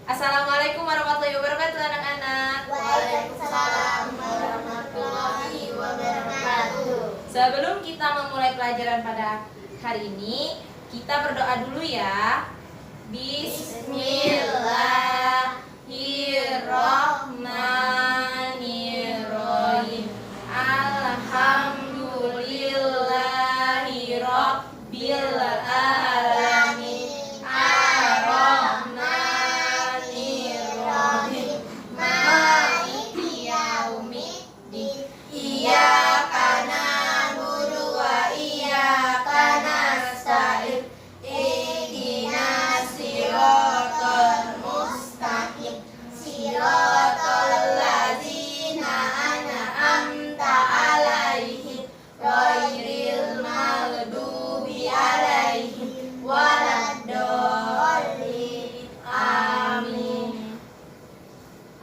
Assalamualaikum warahmatullahi wabarakatuh anak-anak. Waalaikumsalam warahmatullahi wabarakatuh. Sebelum kita memulai pelajaran pada hari ini, kita berdoa dulu ya. Bismillahirrahmanirrahim. Alhamdulillahi rabbil alamin. Ar-Rahmanir-Rahim. Maliki yaumiddin. Iyyaka na'budu wa iyyaka nasta'in. Ihdinas siratal mustaqim. Siratal ladzina an'amta 'alaihim ghairil maghdubi 'alaihim waladdallin. Amin.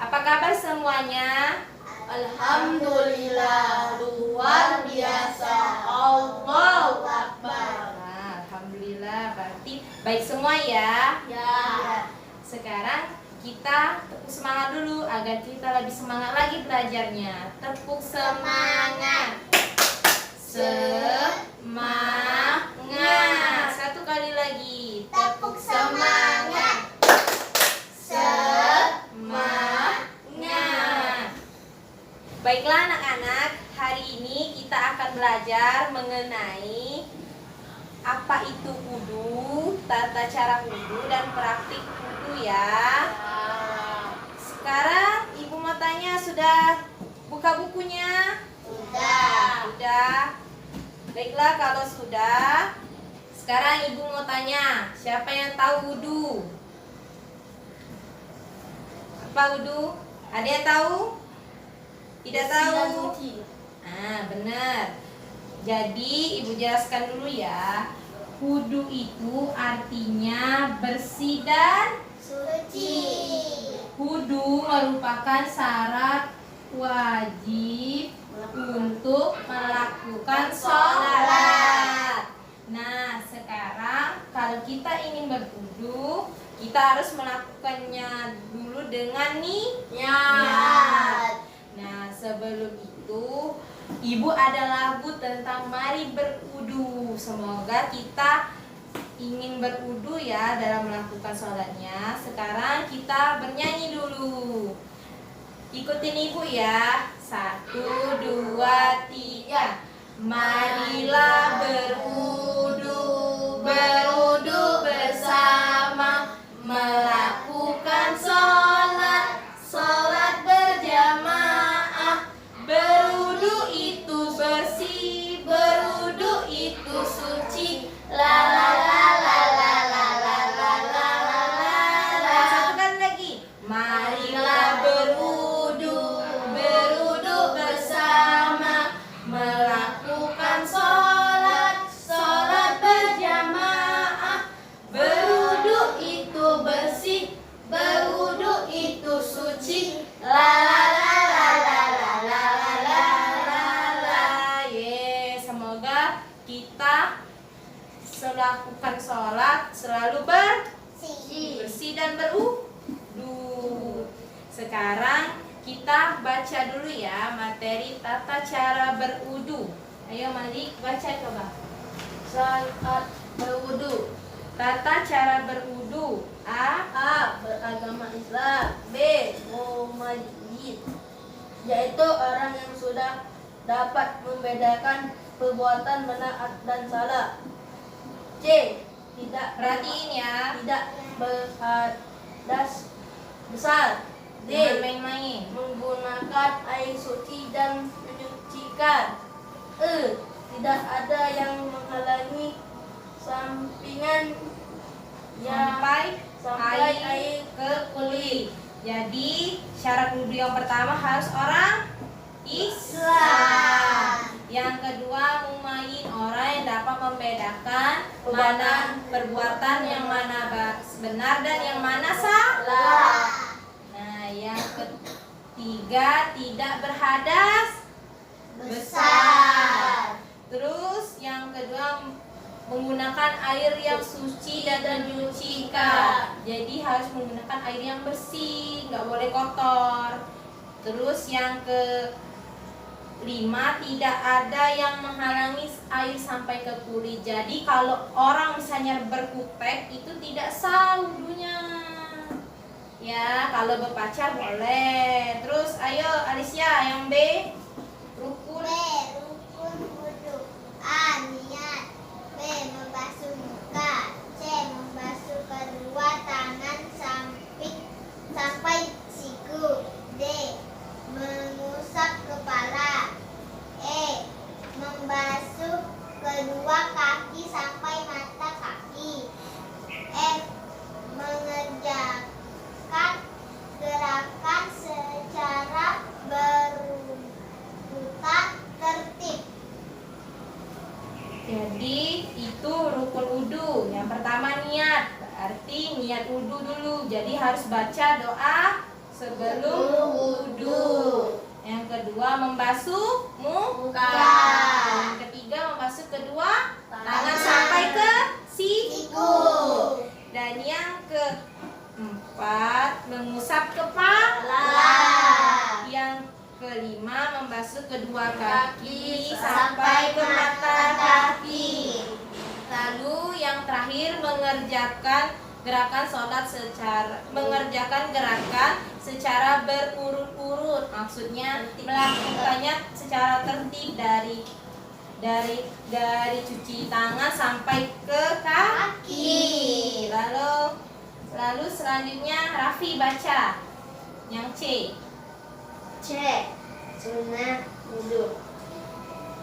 Apa kabar semuanya? Alhamdulillah, luar biasa. Allahu Akbar. Nah, alhamdulillah, berarti baik semua ya. Ya. Sekarang kita tepuk semangat dulu agar kita lebih semangat lagi belajarnya. Tepuk semangat. Semangat. Satu kali lagi. Tepuk semangat. Semangat. Baiklah anak-anak, hari ini kita akan belajar mengenai apa itu wudu, tata cara wudu dan praktik wudu ya. Sekarang ibu mau tanya, sudah buka bukunya? Sudah. Baiklah kalau sudah, sekarang ibu mau tanya, siapa yang tahu wudu? Apa wudu? Ada yang tahu? Tidak tahu? Benar. Jadi ibu jelaskan dulu ya. Wudu itu artinya bersih dan Suci. wudu merupakan syarat wajib untuk melakukan sholat. Nah, sekarang kalau kita ingin berwudu, kita harus melakukannya dulu dengan niat. Nah, sebelum itu ibu ada lagu tentang mari berwudu. Semoga kita ingin berwudu ya dalam melakukan sholatnya. Sekarang kita bernyanyi dulu. Ikutin ibu ya. 1, 2, 3. Marilah berwudu, berwudu bersama, melakukan sholat, sholat berjamaah. Berwudu itu bersih, berwudu itu suci. La la la la la la la la la la la. Satu kali lagi. Marilah berwudu, berwudu bersama, melakukan sholat, sholat berjamaah. Berwudu itu bersih, berwudu itu suci. La la la la la la la la la la. Semoga kita melakukan sholat selalu bersih dan berwudu. Sekarang kita baca dulu ya materi tata cara berwudu. Ayo Malik, baca coba. Saat berwudu. Tata cara berwudu. A. Beragama Islam. B. Mumayyiz, yaitu orang yang sudah dapat membedakan perbuatan benar dan salah. C. Tidak Perhatiin ya. tidak berhadas besar. D. Jangan main-main. Menggunakan air suci dan menyucikan. E. Tidak ada yang menghalangi sampingan Sampai air ke kulit. Jadi syarat wudu yang pertama harus orang Islam. Yang kedua mumayyin, orang yang dapat membedakan mana perbuatan yang mana benar dan yang mana salah. Nah, yang ketiga tidak berhadas besar. Terus yang kedua menggunakan air yang suci dan menyucikan. Jadi harus menggunakan air yang bersih, nggak boleh kotor. Terus yang kelima, tidak ada yang menghalangi air sampai ke kulit. Jadi kalau orang misalnya berkutek itu tidak sah wudunya. Ya, kalau berpacar boleh. Terus ayo Alicia yang B. Rukun. Rukun wudu. A. Niat. B. Membasuh muka. C. Membasuh kedua tangan sampai siku. D. Mengusap kepala. E. Membasuh kedua kaki sampai mata kaki. F. Mengerjakan gerakan secara berurutan tertib. Jadi itu rukun wudu. Yang pertama niat, berarti niat wudu dulu. Jadi harus baca doa sebelum wudu. Yang kedua membasuh muka. Yang ketiga membasuh kedua tangan sampai ke siku. Dan yang keempat mengusap kepala. Yang kelima membasuh kedua kaki sampai ke mata kaki. Lalu yang terakhir mengerjakan gerakan secara berurut-urut. Maksudnya melakukannya secara tertib dari cuci tangan sampai ke kaki. Lalu selanjutnya Raffi baca yang C. C. Sunnah wudu.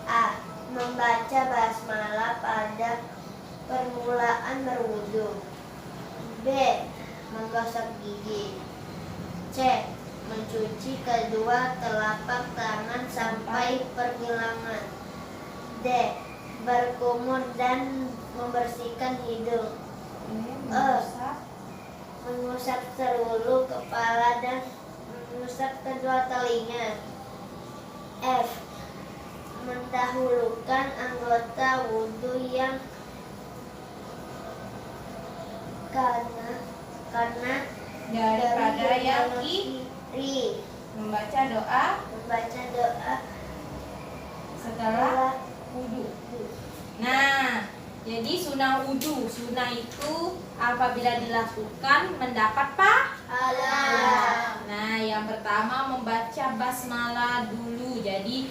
A. Membaca basmalah pada permulaan berwudu. B. Menggosok gigi. C. Mencuci kedua telapak tangan sampai pergelangan. D. Berkumur dan membersihkan hidung. E. Mengusap seluruh kepala dan mengusap kedua telinga. F. Mendahulukan anggota wudu yang karena Daripada yang kiri. membaca doa setelah wudu. Nah, jadi sunnah wudu. Sunnah itu apabila dilakukan mendapat pahala. Nah, yang pertama membaca basmalah dulu. Jadi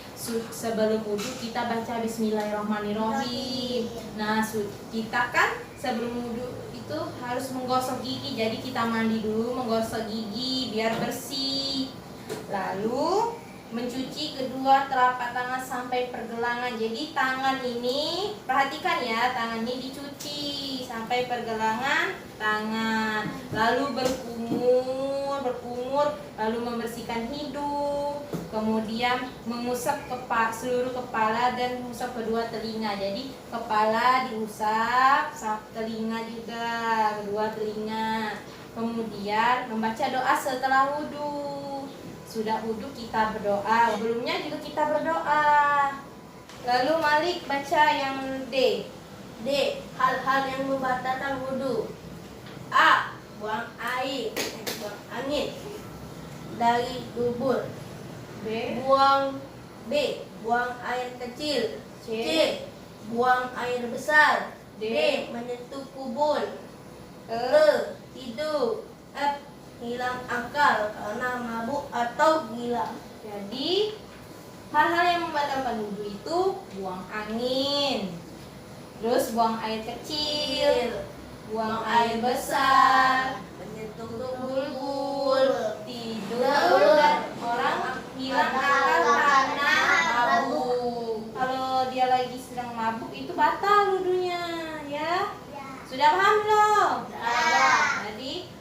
sebelum wudu kita baca Bismillahirrahmanirrahim. Nah, kita kan sebelum wudu itu harus menggosok gigi. Jadi kita mandi dulu, menggosok gigi biar bersih. Lalu mencuci kedua telapak tangan sampai pergelangan. Jadi tangan ini, perhatikan ya, tangan ini dicuci sampai pergelangan tangan. Lalu berkumur, lalu membersihkan hidung. Kemudian mengusap seluruh kepala dan mengusap kedua telinga. Jadi kepala diusap, telinga juga, kedua telinga. Kemudian membaca doa setelah wudu. Sudah wudu kita berdoa, sebelumnya juga kita berdoa. Lalu Malik baca yang D. D. Hal-hal yang membatalkan wudu. A. Buang angin dari dubur. Buang air kecil. C. Buang air besar. D. Menyentuh kubur. E. Tidur. F. Hilang akal karena mabuk atau gila. Jadi hal-hal yang membatalkan wudu itu buang angin, terus buang air kecil, buang air besar, Menyentuh kubur, tidur, dan orang hilang akal karena mabuk. Kalau dia lagi sedang mabuk itu batal wudunya, ya. Sudah paham belum? Jadi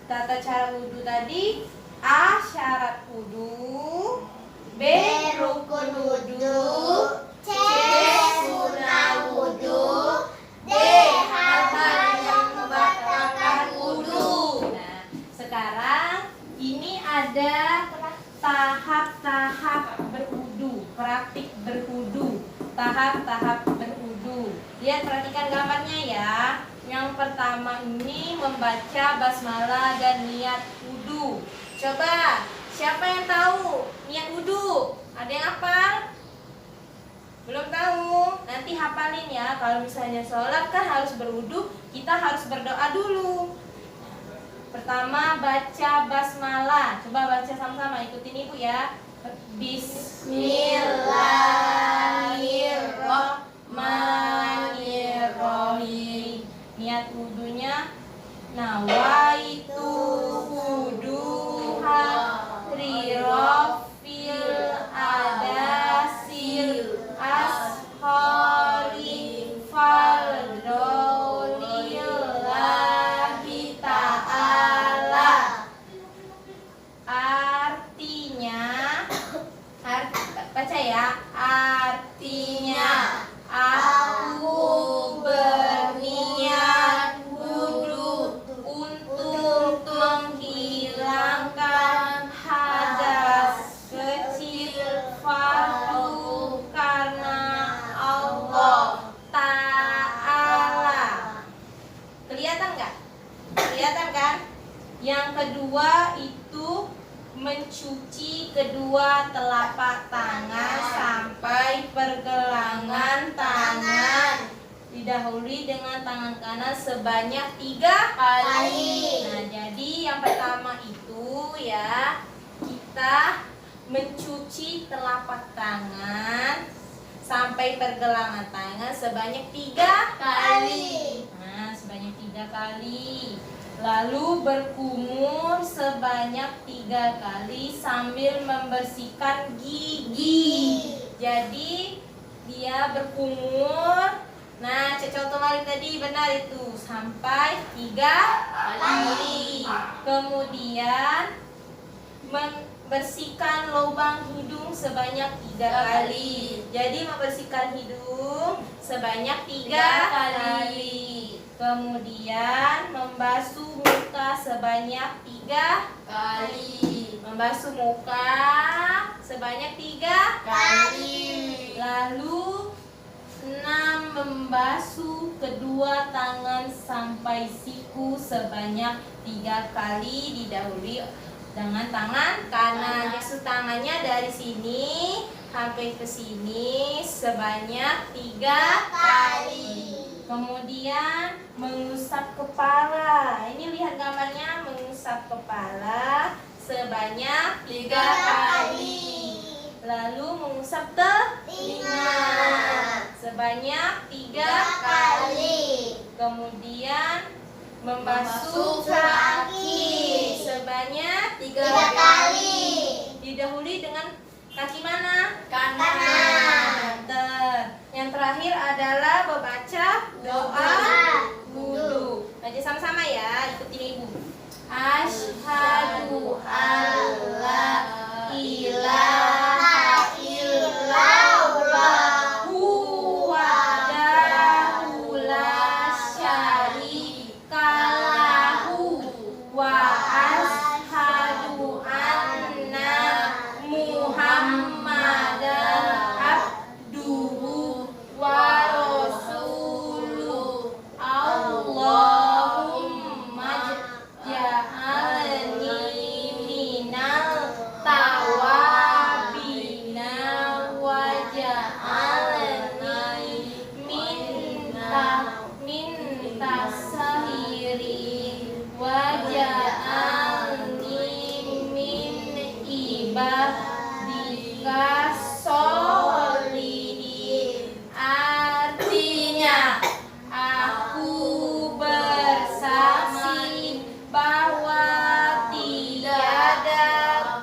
tata cara wudu tadi: A. Syarat wudu, B. Rukun wudu, C. Sunnah wudu, D. Hal-hal yang membatalkan wudu. Nah, sekarang ini ada tahap-tahap berwudu, praktik berwudu, tahap-tahap berwudu. wudu. Lihat, perhatikan gambarnya ya. Yang pertama ini membaca basmalah dan niat wudu. Coba, siapa yang tahu niat wudu? Ada yang hafal? Belum tahu? Nanti hafalin ya. Kalau misalnya sholat kan harus berwudu, kita harus berdoa dulu. Pertama baca basmalah. Coba baca sama-sama, ikutin ibu ya. Bismillahirrahmanirrahim. Niat wudunya, nawaitu wuduha rirofil adasil ashori fardonillahi ta'ala. Artinya, baca ya. Artinya, aku berniat wudu untuk menghilangkan hadas kecil fardu karena Allah Ta'ala. Kelihatan nggak? Kelihatan kan? Yang kedua itu mencuci kedua telapak tangan sampai pergelangan tangan. Didahului dengan tangan kanan sebanyak 3 kali. Nah, jadi yang pertama itu ya, kita mencuci telapak tangan sampai pergelangan tangan sebanyak 3 kali. Nah, sebanyak 3 kali. Lalu berkumur sebanyak 3 kali sambil membersihkan gigi. Jadi dia berkumur. Nah, contoh kali tadi benar itu, sampai 3 kali. Kemudian membersihkan lubang hidung sebanyak 3 kali. Jadi membersihkan hidung sebanyak 3 kali. Kemudian membasuh muka sebanyak 3 kali. Membasuh muka sebanyak 3 kali. Lalu 6, membasuh kedua tangan sampai siku sebanyak 3 kali, didahului dengan tangan kanan. Maksud tangannya dari sini sampai ke sini sebanyak 3 kali. Kemudian mengusap kepala. Ini lihat gambarnya, mengusap kepala sebanyak 3 kali. Lalu mengusap telinga sebanyak 3 kali. Kemudian membasuh kaki sebanyak 3 kali. Didahului dengan kaki mana? Kanan. Yang terakhir adalah membaca doa wudu. Baca sama-sama ya, ikutin ibu. Asyhadu alla ilaha illallah wahdahu la syarika lahu wa asyhadu anna Muhammadan abduhu wa rasuluh. Allahumma ja'alni minal tawabina wa ja'alni minta sahiri wa ja'alni min ibadika sholihin. Artinya, aku bersaksi bahwa tiada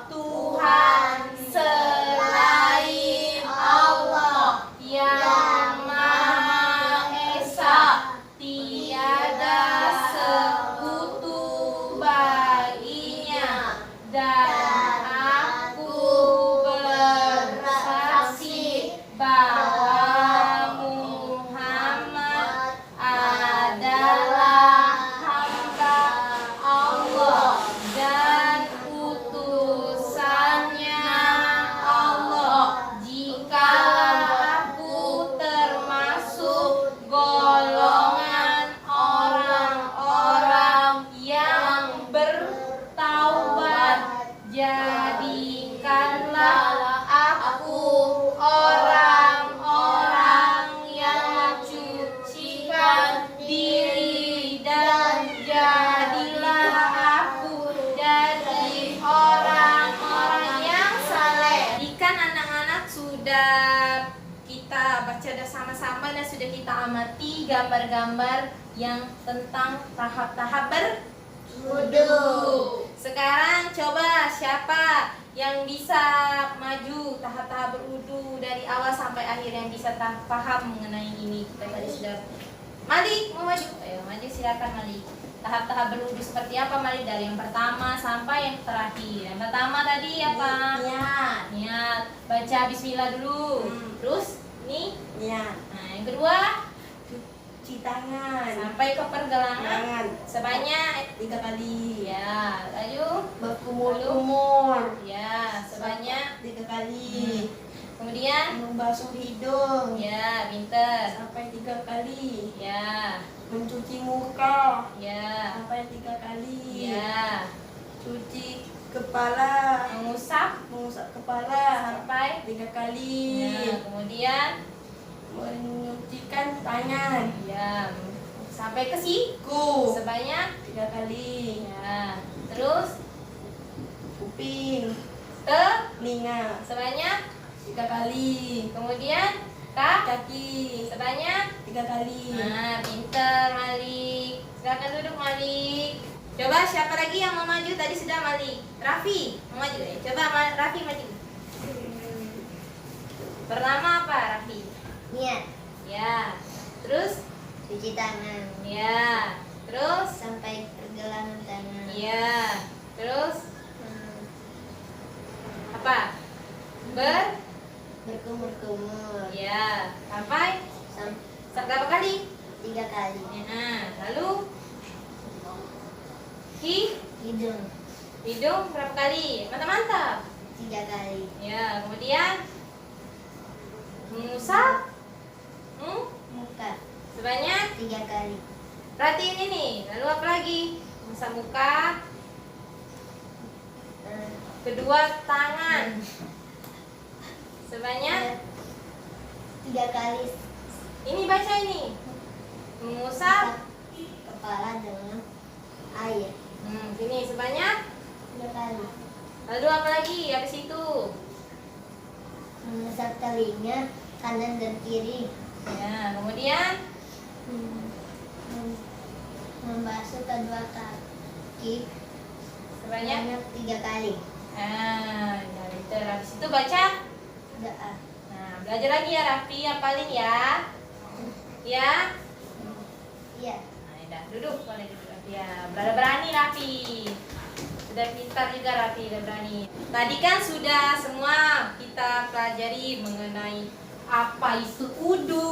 Tuhan selain Allah yang Maha Esa, tiada sekutu baginya, dan aku Jadikanlah aku orang-orang yang mensucikan diri, dan jadilah aku jadi orang-orang yang saleh. Jika anak-anak sudah kita baca sama-sama dan sudah kita amati gambar-gambar yang tentang tahap-tahap berwudu. Sekarang coba siapa yang bisa maju tahap-tahap berwudu dari awal sampai akhir, yang bisa paham mengenai ini. Kita tadi sudah. Malik mau maju? Ayo maju, silakan Malik. Tahap-tahap berwudu seperti apa Malik, dari yang pertama sampai yang terakhir. Yang pertama tadi apa? Niat. Baca bismillah dulu. Terus ini Niat. Nah, yang kedua Cuci tangan. sampai ke pergelangan Tangan. sebanyak 3 kali. ya. Lalu Berkumur-kumur. ya sebanyak 3 kali. kemudian Membasuh hidung. ya pinter Sampai 3 kali. ya Mencuci muka. ya Sampai 3 kali. ya Cuci kepala. mengusap Mengusap kepala. sampai 3 kali. ya. Kemudian Menyucikan tangan. ya sampai ke siku sebanyak 3 kali. ya. Terus Kuping. telinga Telinga. sebanyak 3 kali. kemudian Kaki. sebanyak 3 kali. Nah, pinter Malik. Silakan duduk Malik. Coba siapa lagi yang mau maju? Tadi sudah Malik. Raffi mau maju ya? Coba Raffi maju. Pertama apa Raffi? Niat. Ya. Terus? Cuci tangan. Ya. Terus? Sampai pergelangan tangan. Ya. Terus? Hmm, Apa? Berkumur-kumur. Ya. Sampai? Sampai Berapa kali? 3 kali. Nah, lalu? Hidung. Hidung berapa kali? Mantap-mantap. 3 kali. Ya, kemudian mengusap Muka. sebanyak. 3 kali. Perhatiin ini. Lalu apa lagi? Mengusap muka. Hmm, Kedua tangan sebanyak. 3 kali. Ini baca ini. Mengusap. Kepala dengan air. Sini sebanyak. 3 kali. Lalu apa lagi? Habis itu. Mengusap telinga kanan dan kiri. Ya, kemudian Membasuh kedua kaki sebanyak. banyak 3 kali. Ya, betul. Habis itu baca. Doa. Nah, belajar lagi ya Raffi, hafalin ya. Ya. Iya. Nah, udah duduk, boleh duduk Raffi ya. Berani Raffi. Sudah pintar juga Raffi, udah berani. Tadi kan sudah semua kita pelajari mengenai apa itu wudu.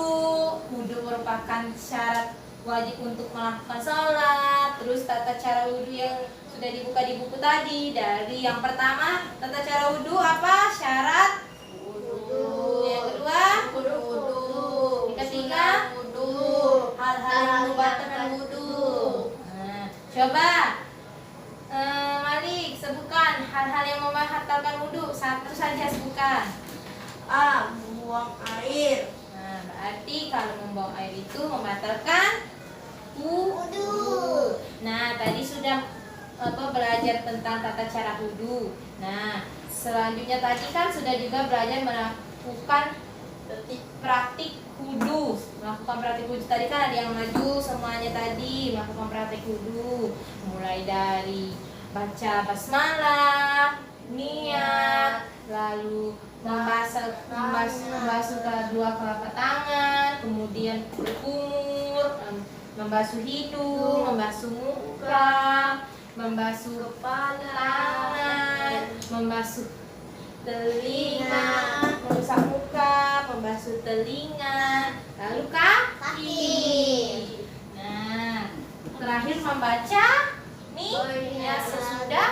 Wudu merupakan syarat wajib untuk melakukan sholat. Terus tata cara wudu yang sudah dibuka di buku tadi. Dari yang pertama, tata cara wudu apa? Syarat wudu. Yang kedua, Wudu. yang ketiga, Wudu. Hal-hal yang membatalkan wudu. Nah, coba Malik sebutkan hal-hal yang membatalkan wudu. Satu saja sebutkan. A. Buang air. Nah, berarti kalau membuang air itu membatalkan wudu. Nah, tadi sudah belajar tentang tata cara wudu. Nah, selanjutnya tadi kan sudah juga belajar melakukan praktik wudu. Melakukan praktik wudu tadi kan ada yang maju semuanya tadi melakukan praktik wudu. Mulai dari baca basmalah, niat, lalu membasuh kedua telapak tangan, kemudian berkumur, membasuh hidung, membasuh muka, membasuh kepala, tangan, membasuh telinga, mengusap muka, membasuh telinga, lalu kaki. Nah, terakhir membaca nih ya sesudah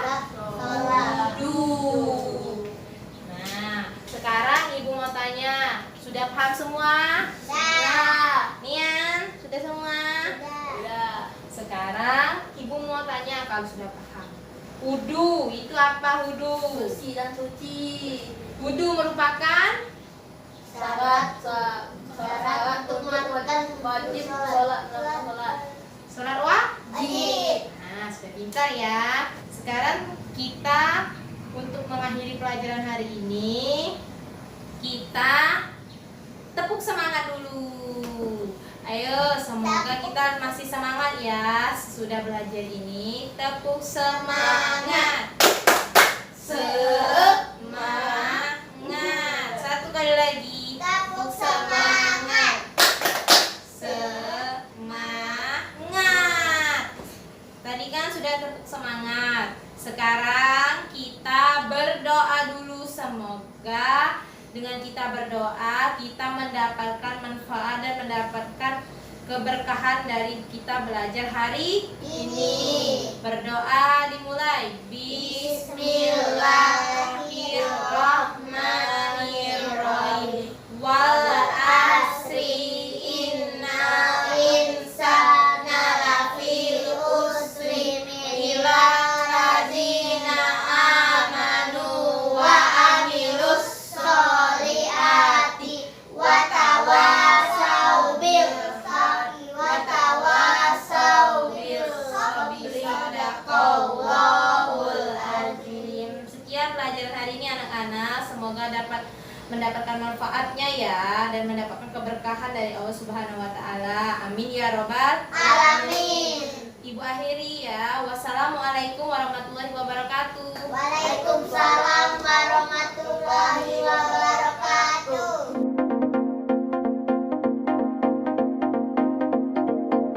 wudu. Nah, sekarang ibu mau tanya, sudah paham semua? Sudah. Nian, sudah semua? Sudah. Sudah. Sekarang ibu mau tanya kalau sudah paham. Wudu, itu apa wudu? Bersih dan suci. Wudu merupakan Syarat untuk melakukan wajib sholat. sholat wajib. Nah, sudah pintar ya. Sekarang kita untuk mengakhiri pelajaran hari ini, kita tepuk semangat dulu. Ayo, semoga kita masih semangat ya sudah belajar ini. Tepuk semangat. Semangat. Satu kali lagi. Tepuk semangat. Semangat. Tadi kan sudah tepuk semangat. Sekarang kita berdoa dulu. Semoga dengan kita berdoa kita mendapatkan manfaat dan mendapatkan keberkahan dari kita belajar hari ini. Berdoa dimulai. Bismillahirrahmanirrahim. Wal asri innal insana lafil usri illa ladzina amanu wa amilus solihati wa tawasau bil haqqi wa tawasau bil sabri. Sadaqallahul azim. Sekian pelajaran hari ini anak-anak, semoga dapat mendapatkan manfaatnya ya dan mendapatkan keberkahan dari Allah Subhanahu wa taala. Amin ya robbal Alamin. Ibu akhiri ya. Wassalamualaikum warahmatullahi wabarakatuh. Waalaikumsalam